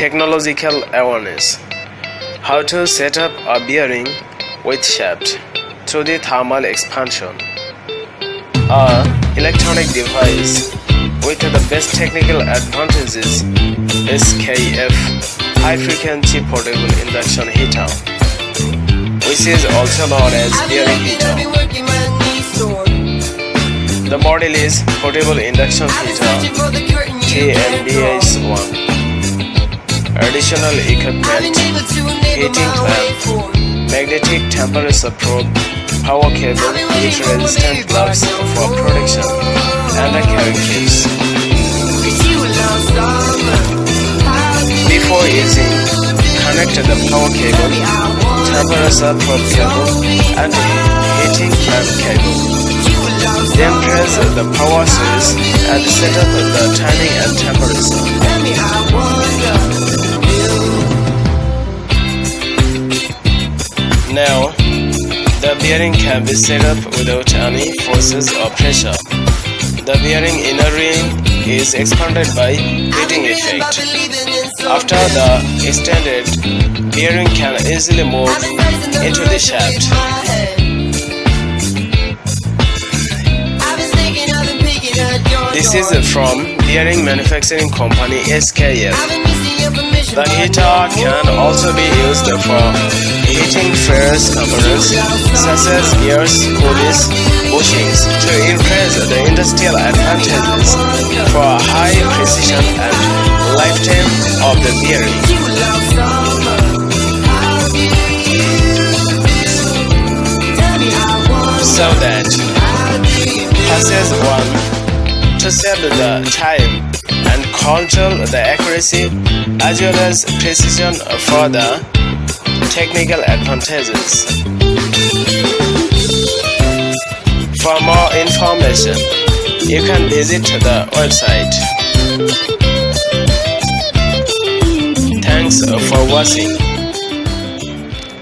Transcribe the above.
Technological awareness. How to set up a bearing with shaft through the thermal expansion. A electronic device with the best technical advantages SKF high frequency portable induction heater, which is also known as bearing heater. The model is portable induction heater TMBH1. Additional equipment, heating clamp, magnetic temperature probe, power cable with resistant plugs for protection, and a carrying case. Before using, connect the power cable, temperature probe cable, and heating clamp cable. Then press the power switch and set up the timing and temperature. Now, the bearing can be set up without any forces or pressure. The bearing inner ring is expanded by heating effect. After the extended, bearing can easily move into the shaft. This is from bearing manufacturing company SKF. The heater can also be used for heating ferrous components such as gears, pulleys, bushings to increase the industrial advantages for high precision and lifetime of the bearing. So that passes one to set the time and control the accuracy as well as precision for the technical advantages. For more information, you can visit the website. Thanks for watching.